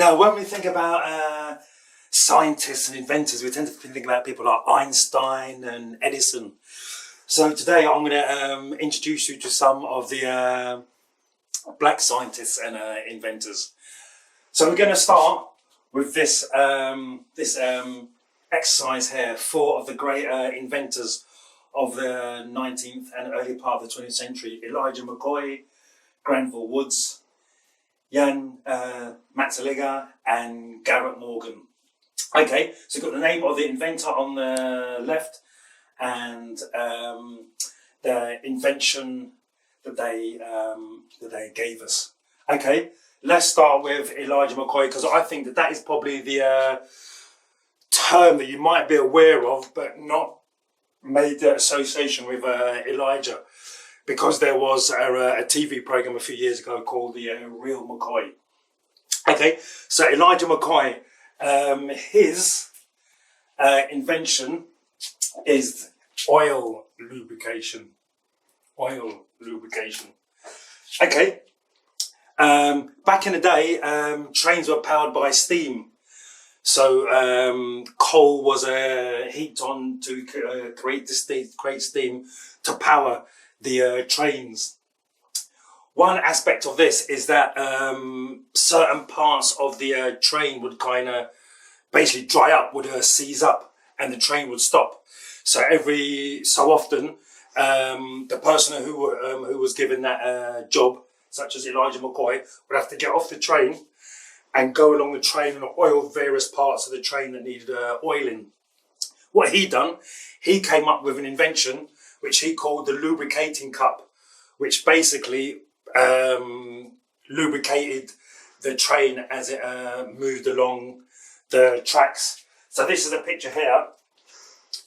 Now, when we think about scientists and inventors, we tend to think about people like Einstein and Edison. So today I'm going to introduce you to some of the black scientists and inventors. So we're going to start with this exercise here. 4 of the great inventors of the 19th and early part of the 20th century: Elijah McCoy, Granville Woods, Jan Matzeliger, and Garrett Morgan. Okay, so you've got the name of the inventor on the left and the invention that they gave us. Okay, let's start with Elijah McCoy, because I think that is probably the term that you might be aware of, but not made the association with Elijah, because there was a TV program a few years ago called The Real McCoy. Okay, so Elijah McCoy, his invention is oil lubrication. Oil lubrication. Okay, back in the day, trains were powered by steam. So coal was heaped on to create steam to power the trains. One aspect of this is that certain parts of the train would kind of basically dry up, would seize up, and the train would stop. So every so often, the person who was given that job, such as Elijah McCoy, would have to get off the train and go along the train and oil various parts of the train that needed oiling. What he done, he came up with an invention which he called the lubricating cup, which basically lubricated the train as it moved along the tracks. So this is a picture here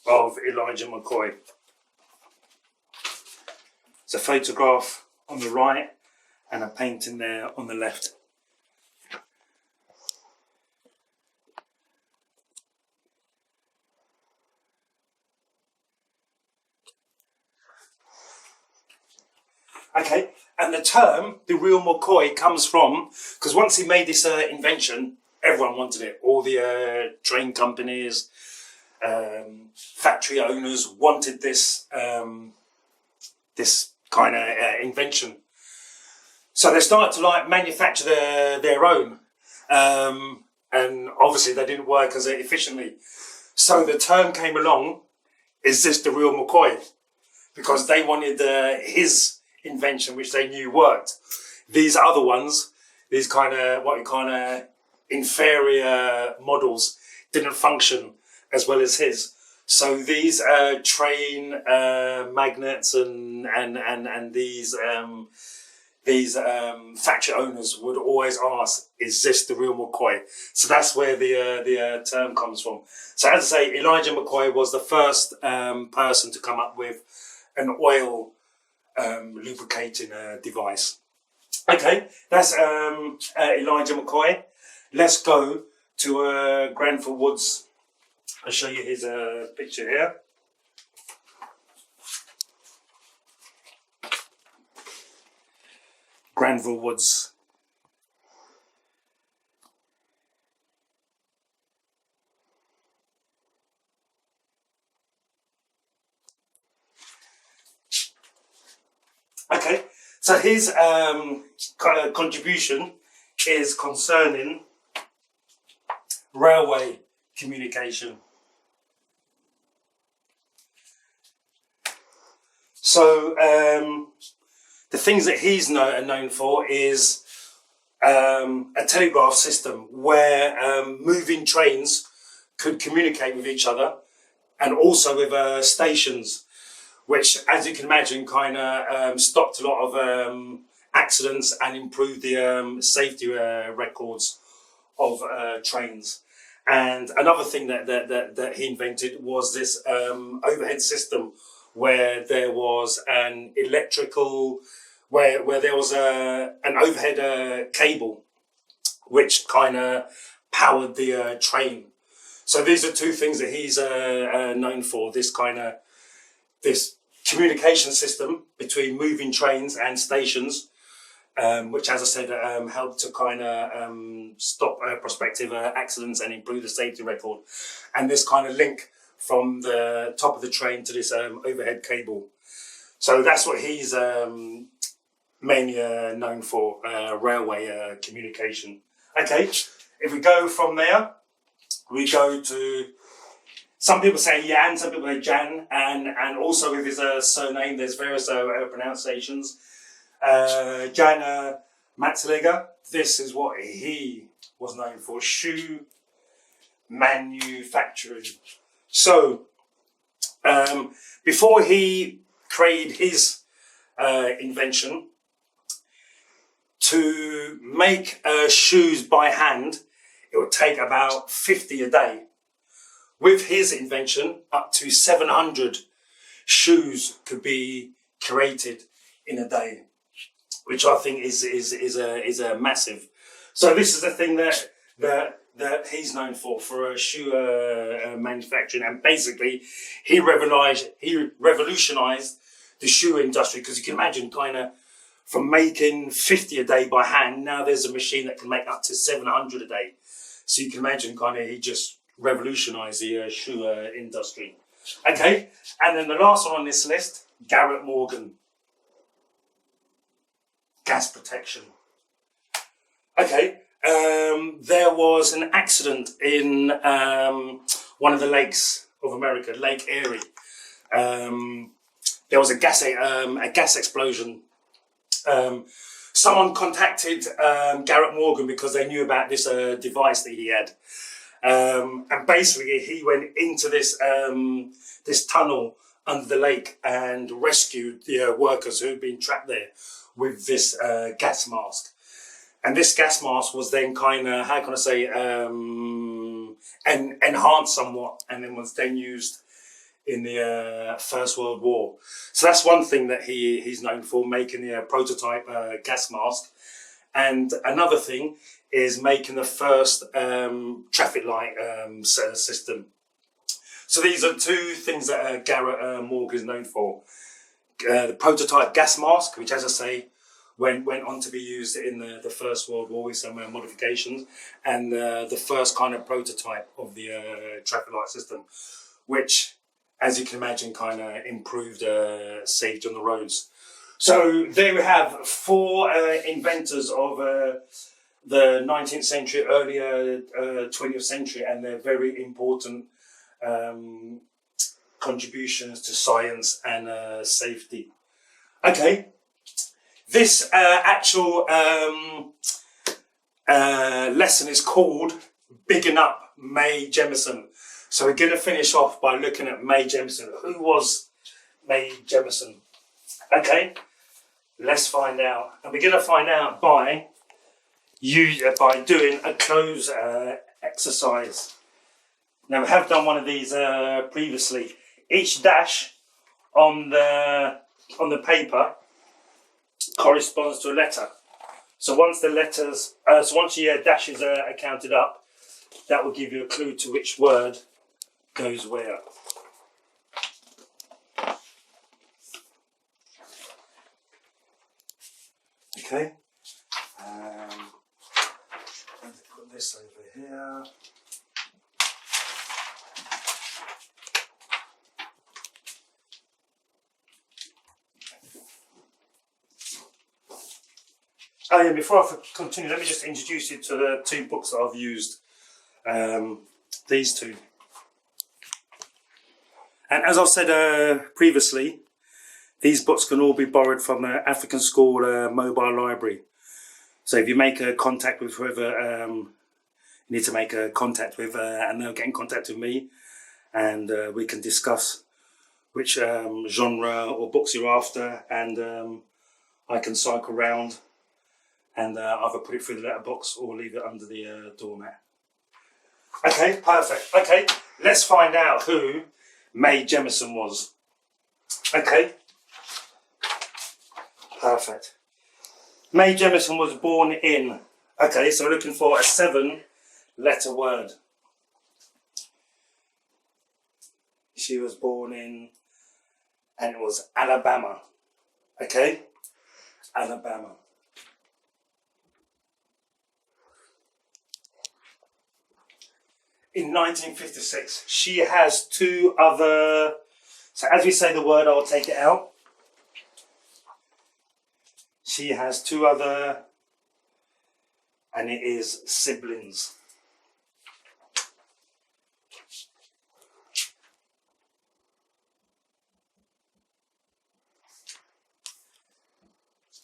of Elijah McCoy. It's a photograph on the right and a painting there on the left. Okay, and the term, the real McCoy, comes from, because once he made this invention, everyone wanted it. All the train companies, factory owners wanted this this kind of invention. So they started to manufacture their own, and obviously they didn't work as efficiently. So the term came along, is this the real McCoy? Because they wanted his invention, which they knew worked. These other ones, these kind of inferior models, didn't function as well as his. So these train magnets and these factory owners would always ask, "Is this the real McCoy?" So that's where the term comes from. So as I say, Elijah McCoy was the first person to come up with an oil lubricating device. Okay, that's Elijah McCoy. Let's go to Granville Woods. I'll show you his picture here. Granville Woods. Okay, so his contribution is concerning railway communication. So the things that he's known for is a telegraph system where moving trains could communicate with each other, and also with stations, which, as you can imagine, kind of stopped a lot of accidents and improved the safety records of trains. And another thing that he invented was this overhead system, where there was an electrical, where there was an overhead cable, which kind of powered the train. So these are 2 things that he's known for: this communication system between moving trains and stations, which, as I said, helped to kind of stop prospective accidents and improve the safety record. And this kind of link from the top of the train to this overhead cable. So that's what he's mainly known for, railway communication. Okay, if we go from there, we go to, some people say Jan, some people say Jan, and also with his surname, there's various pronunciations. Jan Matzeliger, this is what he was known for, shoe manufacturing. So, before he created his invention, to make shoes by hand, it would take about 50 a day. With his invention, up to 700 shoes could be created in a day, which I think is a massive. So this is the thing that he's known for shoe manufacturing, and basically he revolutionized the shoe industry, because you can imagine kind of from making 50 a day by hand, now there's a machine that can make up to 700 a day. So you can imagine kind of he just revolutionized the shoe industry. Okay, and then the last one on this list, Garrett Morgan. Gas protection. Okay, there was an accident in one of the lakes of America, Lake Erie. There was a gas explosion. Someone contacted Garrett Morgan because they knew about this device that he had. And basically he went into this this tunnel under the lake and rescued the workers who had been trapped there with this gas mask. And this gas mask was then kind of, how can I say, enhanced somewhat, and then was then used in the First World War. So that's one thing that he's known for, making the prototype gas mask. And another thing is making the first traffic light system. So these are two things that Garrett Morgan is known for. The prototype gas mask, which, as I say, went on to be used in the First World War with some modifications, and the first kind of prototype of the traffic light system, which, as you can imagine, kind of improved safety on the roads. So there we have four inventors of the 19th century, earlier 20th century, and their very important contributions to science and safety. Okay, this actual lesson is called Bigging Up Mae Jemison. So we're going to finish off by looking at Mae Jemison. Who was Mae Jemison? Okay, let's find out. And we're going to find out by doing a close exercise. Now, we have done one of these previously. Each dash on the paper corresponds to a letter. So once the dashes are counted up, that will give you a clue to which word goes where. Okay. Let's put this over here. Oh yeah, before I continue, let me just introduce you to the two books that I've used. These two. And as I've said previously, these books can all be borrowed from the African School mobile library. So if you make a contact with whoever you need to make a contact with, and they'll get in contact with me, and we can discuss which genre or books you're after, and I can cycle round and either put it through the letterbox or leave it under the doormat. Okay, perfect. Okay, let's find out who Mae Jemison was. Okay, perfect. Mae Jemison was born in, okay, so we're looking for a 7-letter word. She was born in, and it was Alabama. Okay, Alabama. In 1956, she has two other, so as we say the word, I'll take it out. She has two other, and it is siblings.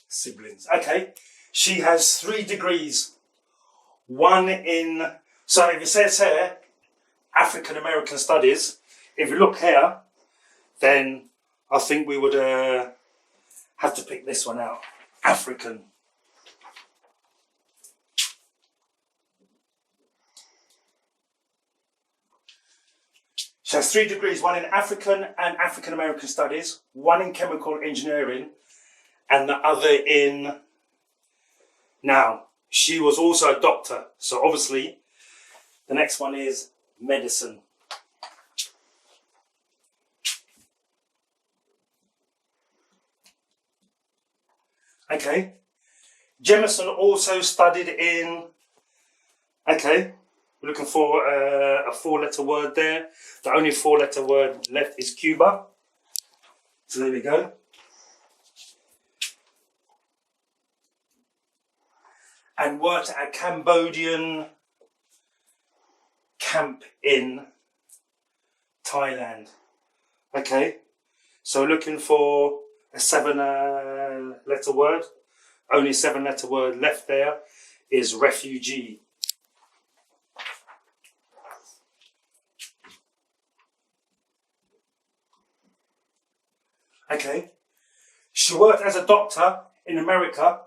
Siblings. Okay. She has 3 degrees. One in, so if it says here, African American Studies, if you look here, then I think we would have to pick this one out. African. She has 3 degrees, one in African and African American Studies, one in chemical engineering, and the other in, now, she was also a doctor. So obviously, the next one is medicine. Okay. Jemison also studied in, okay, we're looking for a 4-letter word there. The only 4-letter word left is Cuba. So there we go. And worked at a Cambodian camp in Thailand. Okay, so looking for a 7-letter word. Only 7-letter word left there is refugee. Okay, she worked as a doctor in America,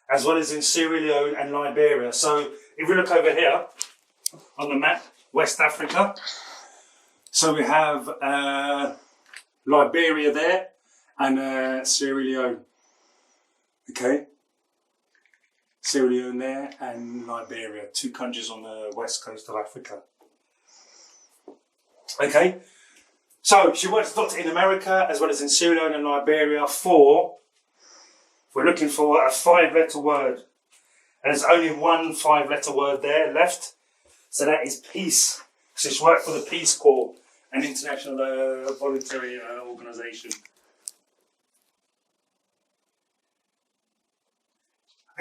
as well as in Sierra Leone and Liberia. So if we look over here on the map, West Africa, so we have Liberia there and Sierra Leone. Okay, Sierra Leone there and Liberia, 2 countries on the west coast of Africa. Okay, so she worked as a doctor in America as well as in Sierra Leone and Liberia for, we're looking for a 5-letter word. And there's only one 5-letter word there left. So that is peace. So she worked for the Peace Corps, an international voluntary organisation.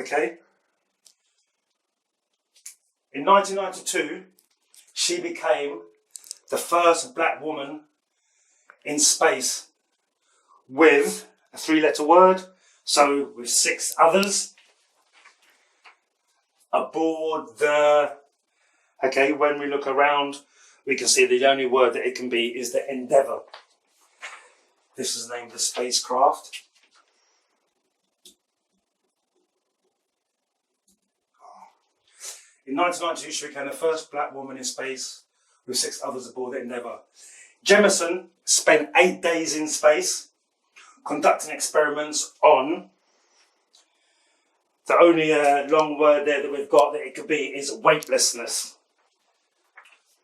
Okay. In 1992, she became the first black woman in space with a 3-letter word. So with 6 others aboard the, okay, when we look around, we can see the only word that it can be is the Endeavour. This is named the spacecraft. In 1992, she became the first black woman in space with 6 others aboard the Endeavour. Jemison spent 8 days in space conducting experiments on, the only long word there that we've got that it could be is weightlessness.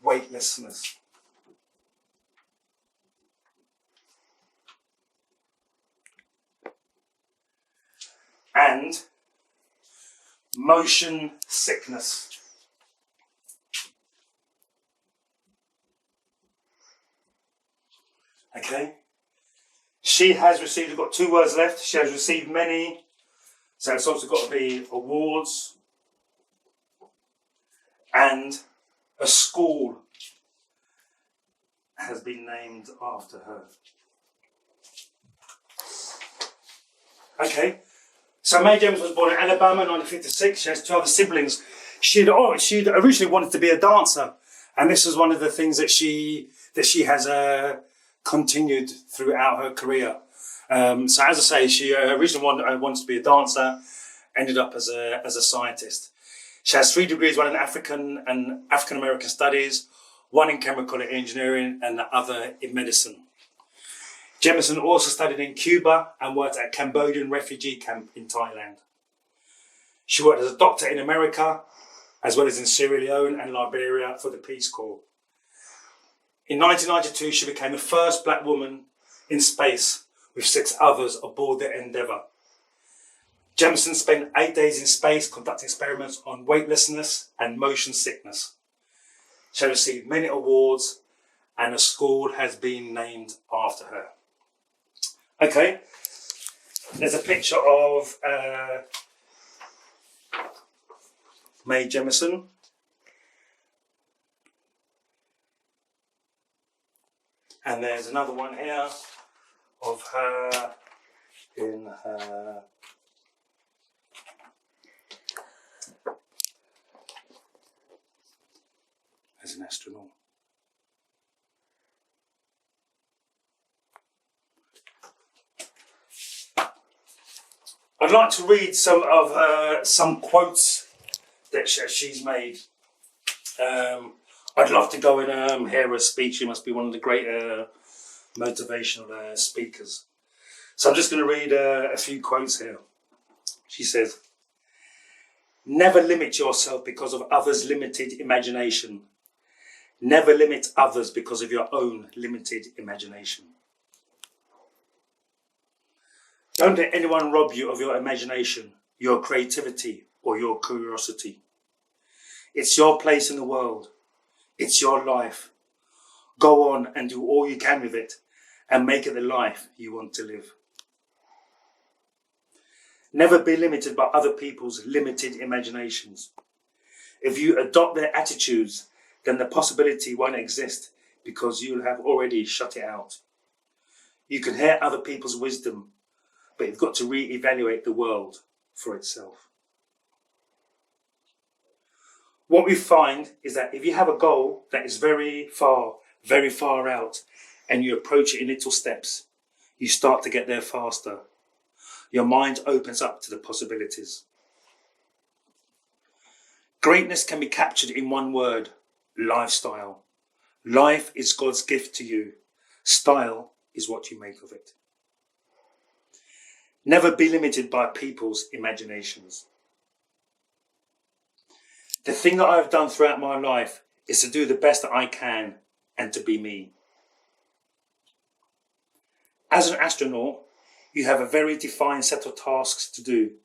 Weightlessness. And motion sickness. Okay. She has received, we've got 2 words left. She has received many, so it's also got to be awards and a school has been named after her. Okay, so Mae Jemison was born in Alabama in 1956. She has 2 other siblings. She'd originally wanted to be a dancer, and this is one of the things that she has continued throughout her career. So as I say, she originally wanted to be a dancer, ended up as a scientist. She has 3 degrees, one in African and African American Studies, one in chemical engineering, and the other in medicine. Jemison also studied in Cuba and worked at a Cambodian refugee camp in Thailand. She worked as a doctor in America, as well as in Sierra Leone and Liberia for the Peace Corps. In 1992, she became the first black woman in space with 6 others aboard the Endeavour. Jemison spent 8 days in space conducting experiments on weightlessness and motion sickness. She received many awards and a school has been named after her. Okay, there's a picture of Mae Jemison. And there's another one here of her in her as an astronaut. I'd like to read some of some quotes that she's made. I'd love to go and hear her speech. She must be one of the great motivational speakers. So I'm just going to read a few quotes here. She says, "Never limit yourself because of others' limited imagination. Never limit others because of your own limited imagination. Don't let anyone rob you of your imagination, your creativity, or your curiosity. It's your place in the world. It's your life. Go on and do all you can with it and make it the life you want to live. Never be limited by other people's limited imaginations. If you adopt their attitudes, then the possibility won't exist because you'll have already shut it out. You can hear other people's wisdom, but you've got to re-evaluate the world for itself." What we find is that if you have a goal that is very far out, and you approach it in little steps, you start to get there faster. Your mind opens up to the possibilities. Greatness can be captured in one word: lifestyle. Life is God's gift to you. Style is what you make of it. Never be limited by people's imaginations. The thing that I've done throughout my life is to do the best that I can and to be me. As an astronaut, you have a very defined set of tasks to do.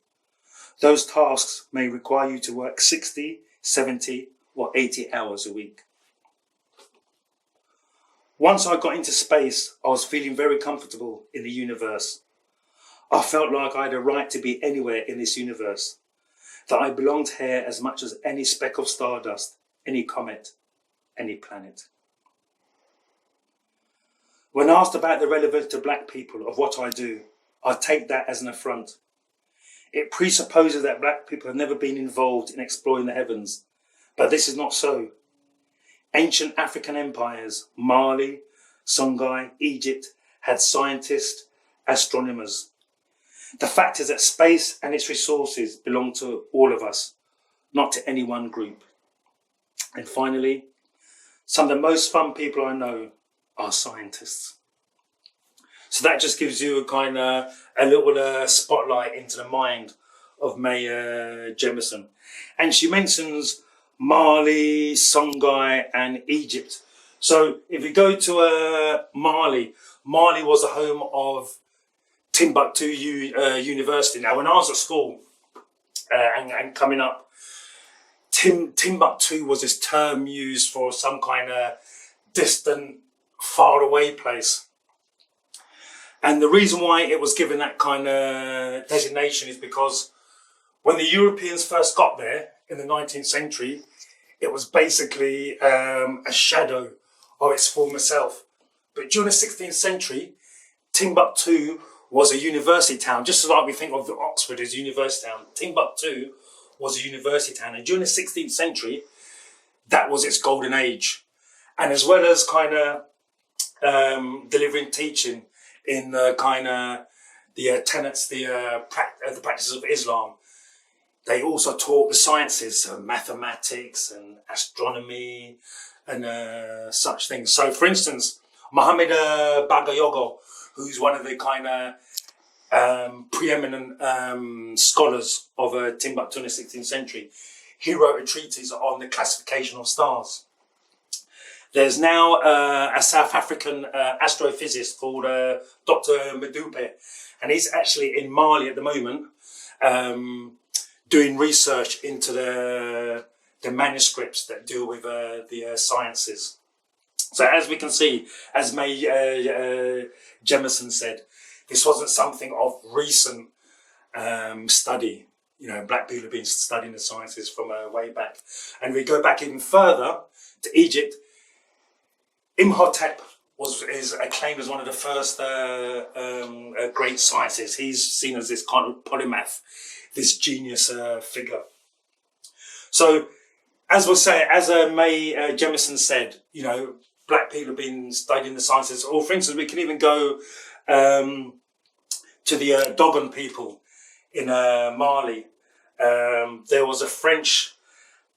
Those tasks may require you to work 60, 70, or 80 hours a week. Once I got into space, I was feeling very comfortable in the universe. I felt like I had a right to be anywhere in this universe, that I belonged here as much as any speck of stardust, any comet, any planet. When asked about the relevance to black people of what I do, I take that as an affront. It presupposes that black people have never been involved in exploring the heavens, but this is not so. Ancient African empires, Mali, Songhai, Egypt, had scientists, astronomers. The fact is that space and its resources belong to all of us, not to any one group. And finally, some of the most fun people I know are scientists. So that just gives you a little spotlight into the mind of Mae Jemison. And she mentions Mali, Songhai and Egypt. So if you go to Mali was the home of Timbuktu University. Now, when I was at school and coming up, Timbuktu was this term used for some kind of distant, far away place. And the reason why it was given that kind of designation is because when the Europeans first got there in the 19th century, it was basically a shadow of its former self. But during the 16th century, Timbuktu was a university town, just like we think of Oxford as a university town. Timbuktu was a university town, and during the 16th century, that was its golden age. And as well as delivering teaching in the tenets, the practices of Islam, they also taught the sciences, so mathematics and astronomy and such things. So, for instance, Muhammad Bagayogo, who's one of the preeminent scholars of Timbuktu in the 16th century, he wrote a treatise on the classification of stars. There's now a South African astrophysicist called Dr. Madupe, and he's actually in Mali at the moment doing research into the the manuscripts that deal with the sciences. So as we can see, as Mae Jemison said, this wasn't something of recent study. You know, black people have been studying the sciences from way back. And we go back even further to Egypt. Imhotep is acclaimed as one of the first great scientists. He's seen as this kind of polymath, this genius figure. So, as we'll say, as Mae Jemison said, you know, black people have been studying the sciences. Or, for instance, we can even go to the Dogon people in Mali. There was a French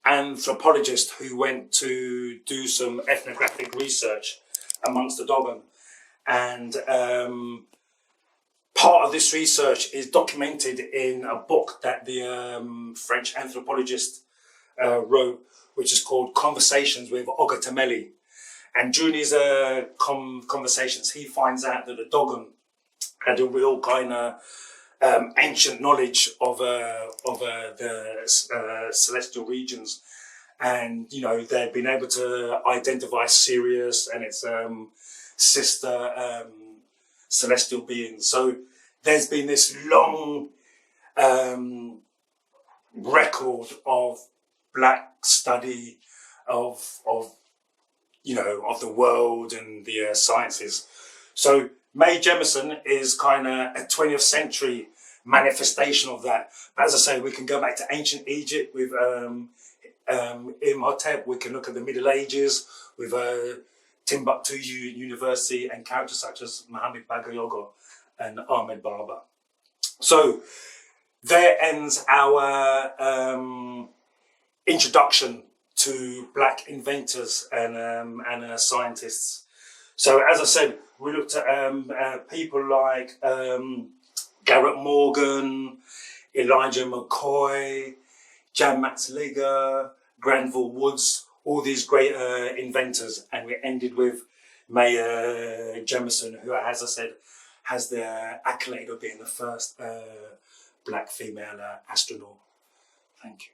anthropologist who went to do some ethnographic research amongst the Dogon, and part of this research is documented in a book that the French anthropologist wrote, which is called Conversations with Ogatameli. And during these conversations, he finds out that the Dogon had a real kind of ancient knowledge of the celestial regions, and you know they've been able to identify Sirius and its sister celestial beings. So there's been this long record of black study of you know of the world and the sciences. So Mae Jemison is kind of a 20th century manifestation of that. But as I say, we can go back to ancient Egypt with Imhotep. We can look at the Middle Ages with Timbuktu University and characters such as Muhammad Bagayogo and Ahmed Baba. So there ends our introduction to black inventors and scientists. So as I said, we looked at people like Garrett Morgan, Elijah McCoy, Jan Max Liger, Granville Woods, all these great inventors. And we ended with Mae Jemison, who, as I said, has the accolade of being the first black female astronaut. Thank you.